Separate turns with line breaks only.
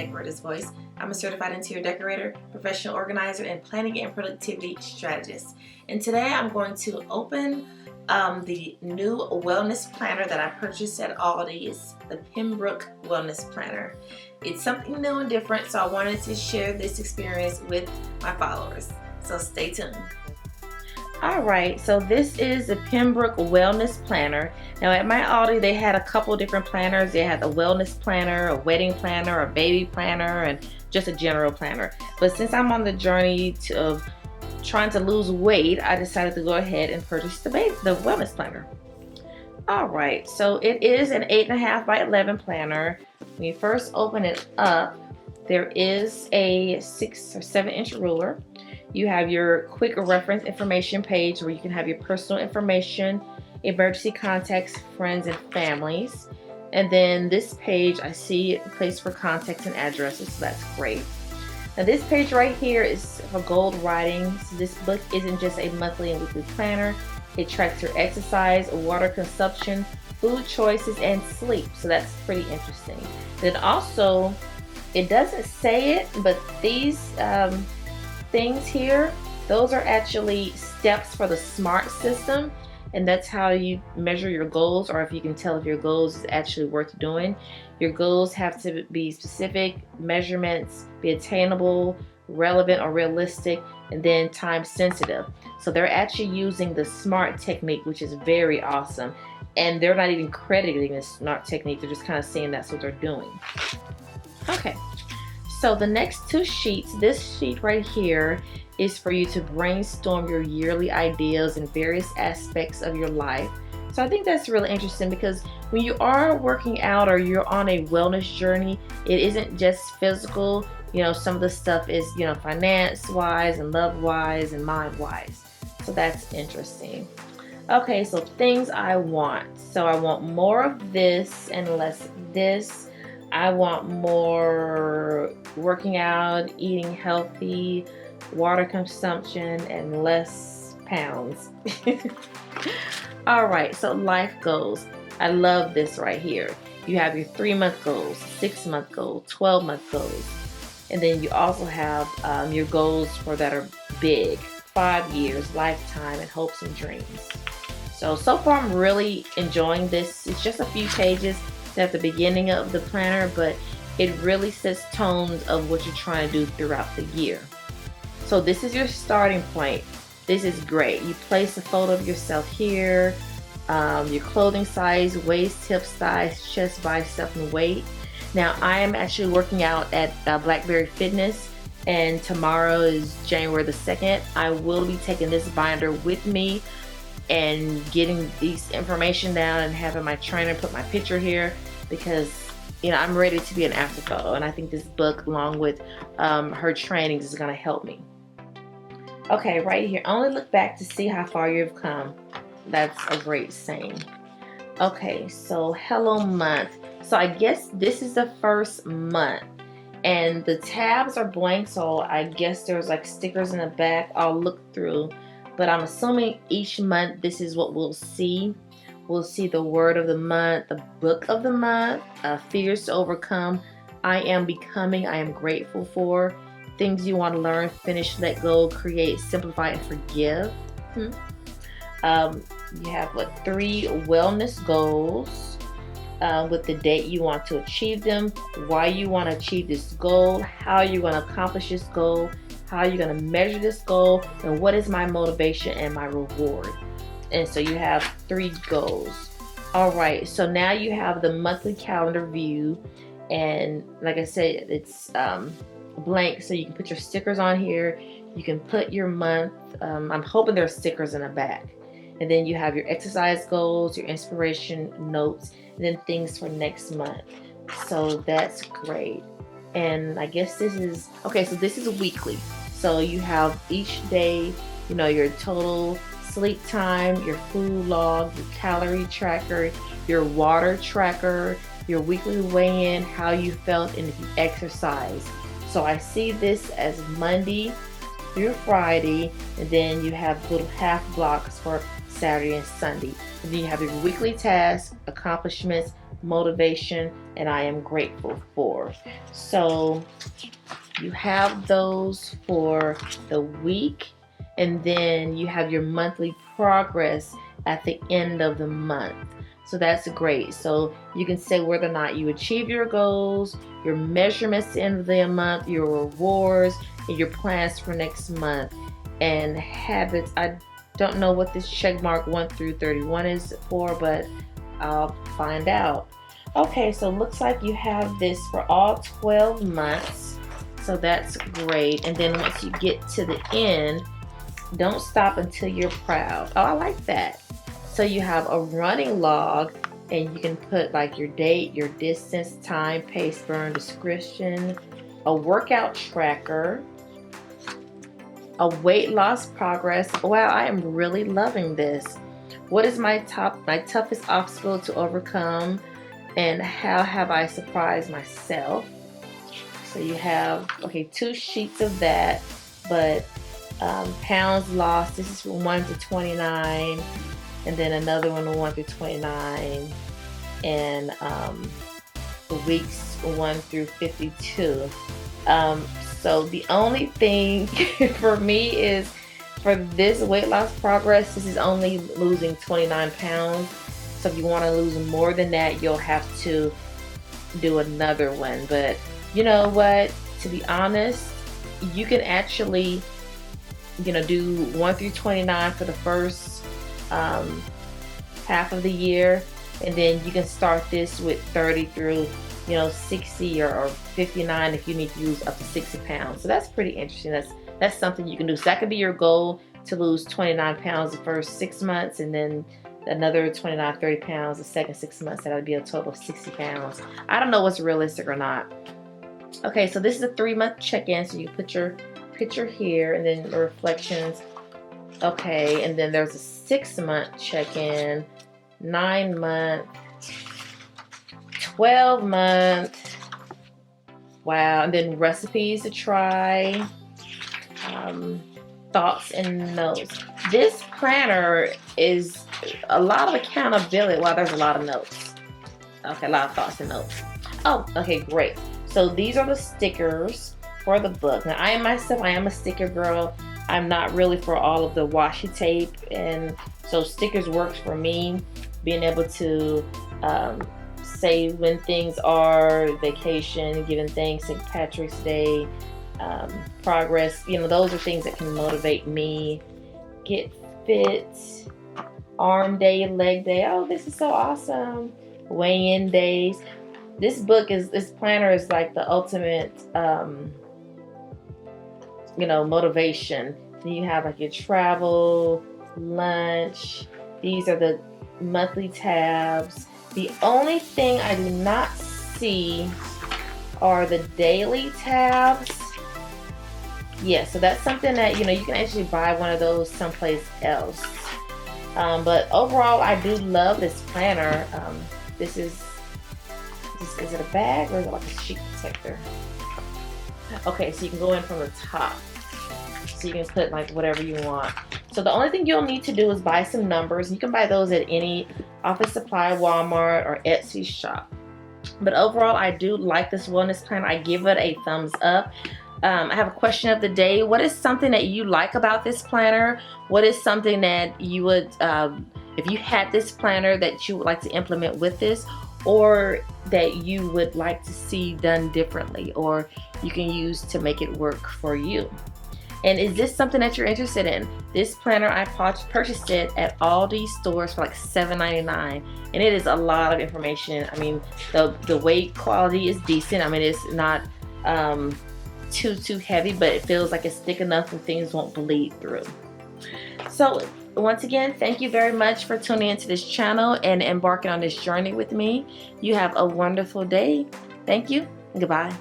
Decorator's Voice. I'm a certified interior decorator, professional organizer, and planning and productivity strategist. And today I'm going to open the new wellness planner that I purchased at ALDI'S, the Pembroke Wellness Planner. It's something new and different, so I wanted to share this experience with my followers. So stay tuned. Alright, so this is the Pembroke Wellness Planner. Now at my Aldi they had a couple different planners. They had the wellness planner, a wedding planner, a baby planner, and just a general planner. But since I'm on the journey of trying to lose weight, I decided to go ahead and purchase the wellness planner. Alright, so it is an 8.5 by 11 planner. When you first open it up, there is a 6 or 7 inch ruler. You have your quick reference information page where you can have your personal information, emergency contacts, friends, and families. And then this page, I see a place for contacts and addresses, so that's great. Now this page right here is for gold writing. So this book isn't just a monthly and weekly planner. It tracks your exercise, water consumption, food choices, and sleep. So that's pretty interesting. Then also, it doesn't say it, but these things here, those are actually steps for the SMART system, and that's how you measure your goals, or if you can tell if your goals is actually worth doing. Your goals have to be specific, measurements, be attainable, relevant or realistic, and then time sensitive. So they're actually using the SMART technique, which is very awesome, and they're not even crediting the SMART technique, they're just kind of saying that's what they're doing. Okay. So the next 2 sheets, this sheet right here is for you to brainstorm your yearly ideas in various aspects of your life. So I think that's really interesting because when you are working out or you're on a wellness journey, it isn't just physical. You know, some of the stuff is, you know, finance-wise and love-wise and mind-wise. So that's interesting. Okay, so things I want. So I want more of this and less of this. I want more working out, eating healthy, water consumption, and less pounds. Alright, so life goals. I love this right here. You have your 3-month goals, 6-month goals, 12-month goals. And then you also have your goals that are big, 5 years, lifetime, and hopes and dreams. So far I'm really enjoying this. It's just a few pages at the beginning of the planner, but it really sets tones of what you're trying to do throughout the year. So this is your starting point. This is great. You place a photo of yourself here, your clothing size, waist, hip size, chest, bicep, and weight. Now I am actually working out at Blackberry Fitness, and tomorrow is January the 2nd. I will be taking this binder with me and getting these information down and having my trainer put my picture here, because you know I'm ready to be an after photo, and I think this book along with her trainings is going to help me. Okay, right here, only look back to see how far you've come. That's a great saying. Okay, so hello month. So I guess this is the first month, and the tabs are blank, so I guess there's like stickers in the back. I'll look through, but I'm assuming each month this is what we'll see. We'll see the word of the month, the book of the month, fears to overcome, I am becoming, I am grateful for, things you want to learn, finish, let go, create, simplify, and forgive. You have 3 wellness goals with the date you want to achieve them, why you want to achieve this goal, how you're going to accomplish this goal, how you're going to measure this goal, and what is my motivation and my reward. And so you have 3 goals. Alright, so now you have the monthly calendar view, and like I said, it's blank, so you can put your stickers on here. You can put your month. I'm hoping there are stickers in the back. And then you have your exercise goals, your inspiration notes, and then things for next month. So that's great. And I guess this is, okay, so this is weekly. So you have each day, you know, your total sleep time, your food log, your calorie tracker, your water tracker, your weekly weigh-in, how you felt, and if you exercise. So I see this as Monday through Friday, and then you have little half blocks for Saturday and Sunday. And then you have your weekly tasks, accomplishments, motivation, and I am grateful for. So you have those for the week, and then you have your monthly progress at the end of the month. So that's great. So you can say whether or not you achieve your goals, your measurements at the end of the month, your rewards, and your plans for next month. And habits, I don't know what this check mark 1 through 31 is for, but I'll find out. Okay, so looks like you have this for all 12 months. So that's great. And then once you get to the end, don't stop until you're proud. Oh, I like that. So you have a running log, and you can put like your date, your distance, time, pace, burn, description, a workout tracker, a weight loss progress. Wow, I am really loving this. What is my toughest obstacle to overcome, and how have I surprised myself? So you have, okay, 2 sheets of that, but pounds lost, this is from 1 to 29, and then another one 1 through 29, and the weeks 1 through 52. So the only thing for me is, for this weight loss progress, this is only losing 29 pounds. So if you want to lose more than that, you'll have to do another one. But you know what? To be honest, you can actually, do 1 through 29 for the first half of the year, and then you can start this with 30 through 60 or 59 if you need to lose up to 60 pounds. So that's pretty interesting. That's something you can do. So that could be your goal, to lose 29 pounds the first 6 months, and then another 29, 30 pounds the second 6 months. That would be a total of 60 pounds. I don't know what's realistic or not. Okay, so this is a 3-month check-in. So you put your picture here, and then the reflections. Okay, and then there's a 6-month check-in, 9-month, 12-month. Wow, and then recipes to try, thoughts and notes. This planner is a lot of accountability. Wow, there's a lot of notes. Okay, a lot of thoughts and notes. Oh, okay, great. So these are the stickers for the book. Now, I am a sticker girl. I'm not really for all of the washi tape, and so stickers works for me. Being able to say when things are, vacation, giving thanks, St. Patrick's Day, progress, those are things that can motivate me. Get fit, arm day, leg day. Oh, this is so awesome. Weigh-in days. This planner is like the ultimate, motivation. Then you have like your travel, lunch. These are the monthly tabs. The only thing I do not see are the daily tabs. Yeah, so that's something that, you can actually buy one of those someplace else. But overall, I do love this planner. Is it a bag, or is it like a sheet protector? Okay, so you can go in from the top. So you can put like whatever you want. So the only thing you'll need to do is buy some numbers. You can buy those at any office supply, Walmart, or Etsy shop. But overall, I do like this wellness planner. I give it a thumbs up. I have a question of the day. What is something that you like about this planner? What is something that you would, if you had this planner, that you would like to implement with this, or that you would like to see done differently, or you can use to make it work for you? And is this something that you're interested in? This planner, I purchased it at ALDI'S stores for like $7.99, and it is a lot of information. I mean, the weight quality is decent. I mean, it's not too heavy, but it feels like it's thick enough where things won't bleed through. So once again, thank you very much for tuning into this channel and embarking on this journey with me. You have a wonderful day. Thank you, and goodbye.